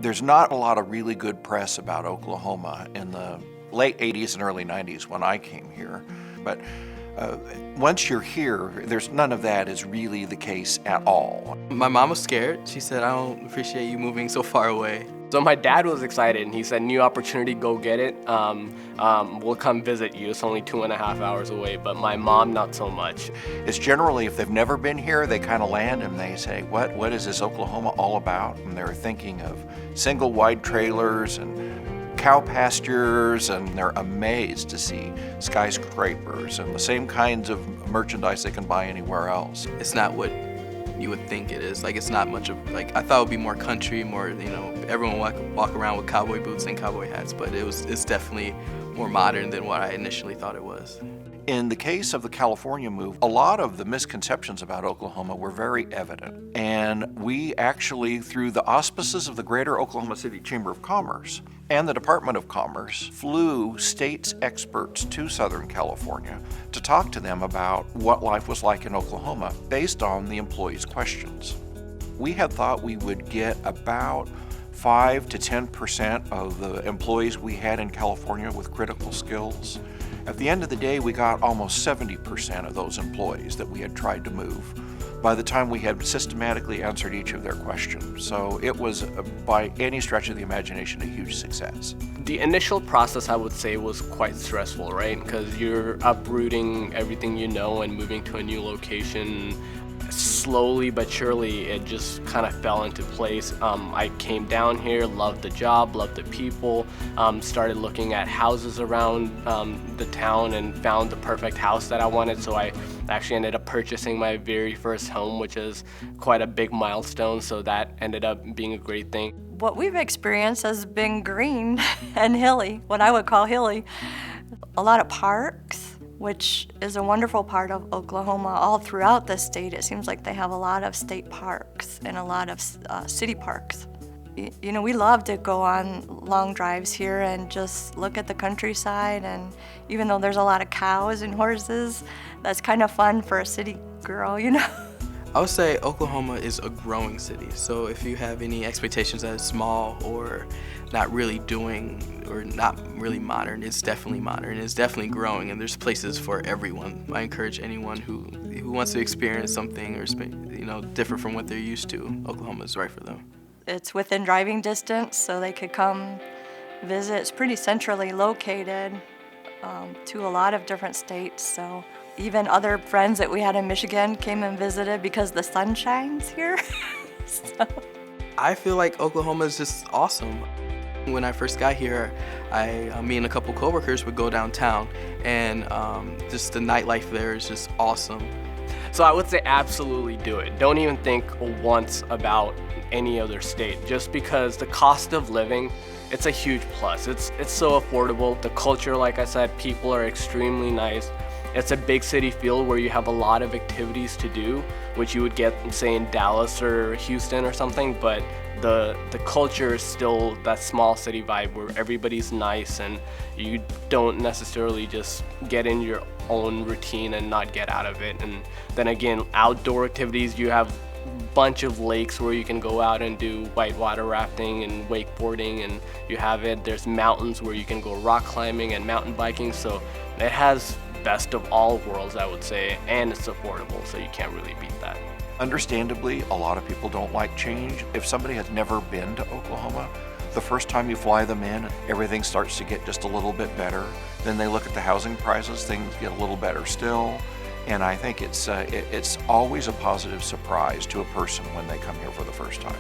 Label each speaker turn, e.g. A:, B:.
A: There's not a lot of really good press about Oklahoma in the late 80s and early 90s when I came here. But once you're here, there's none of that is really the case at all.
B: My mom was scared. She said, "I don't appreciate you moving so far away."
C: So my dad was excited, and he said, "New opportunity, go get it. We'll come visit you. It's only 2.5 hours away." But my mom, not so much.
A: It's generally, if they've never been here, they kind of land and they say, what is this Oklahoma all about? And they're thinking of single wide trailers and cow pastures, and they're amazed to see skyscrapers and the same kinds of merchandise they can buy anywhere else.
B: It's not what you would think it is. Like, it's not much of, like, I thought it would be more country, more, everyone walk around with cowboy boots and cowboy hats, but it's definitely more modern than what I initially thought it was.
A: In the case of the California move, a lot of the misconceptions about Oklahoma were very evident. And we actually, through the auspices of the Greater Oklahoma City Chamber of Commerce and the Department of Commerce, flew states experts to Southern California to talk to them about what life was like in Oklahoma based on the employees' questions. We had thought we would get about 5 to 10% of the employees we had in California with critical skills. At the end of the day, we got almost 70% of those employees that we had tried to move by the time we had systematically answered each of their questions. So it was, by any stretch of the imagination, a huge success.
C: The initial process, I would say, was quite stressful, right? Because you're uprooting everything you know and moving to a new location. Slowly but surely, it just kind of fell into place. I came down here, loved the job, loved the people, started looking at houses around the town and found the perfect house that I wanted. So I actually ended up purchasing my very first home, which is quite a big milestone. So that ended up being a great thing.
D: What we've experienced has been green and hilly, what I would call hilly. A lot of parks, which is a wonderful part of Oklahoma. All throughout the state, it seems like they have a lot of state parks and a lot of city parks. We love to go on long drives here and just look at the countryside, and even though there's a lot of cows and horses, that's kind of fun for a city girl,
B: I would say Oklahoma is a growing city, so if you have any expectations that it's small or not really doing or not really modern, it's definitely modern. It's definitely growing, and there's places for everyone. I encourage anyone who wants to experience something or different from what they're used to. Oklahoma is right for them.
D: It's within driving distance, so they could come visit. It's pretty centrally located to a lot of different states, so even other friends that we had in Michigan came and visited because the sun shines here. So.
B: I feel like Oklahoma is just awesome. When I first got here, me and a couple coworkers would go downtown, and just the nightlife there is just awesome.
C: So I would say absolutely do it. Don't even think once about any other state, just because the cost of living, it's a huge plus. It's so affordable. The culture, like I said, people are extremely nice. It's a big city feel where you have a lot of activities to do, which you would get, say, in Dallas or Houston or something, but the culture is still that small city vibe where everybody's nice and you don't necessarily just get in your own routine and not get out of it. And then again, outdoor activities, you have a bunch of lakes where you can go out and do whitewater rafting and wakeboarding, and there's mountains where you can go rock climbing and mountain biking, so it has best of all worlds, I would say, and it's affordable, so you can't really beat that.
A: Understandably, a lot of people don't like change. If somebody has never been to Oklahoma, the first time you fly them in, everything starts to get just a little bit better. Then they look at the housing prices, things get a little better still. And I think it's always a positive surprise to a person when they come here for the first time.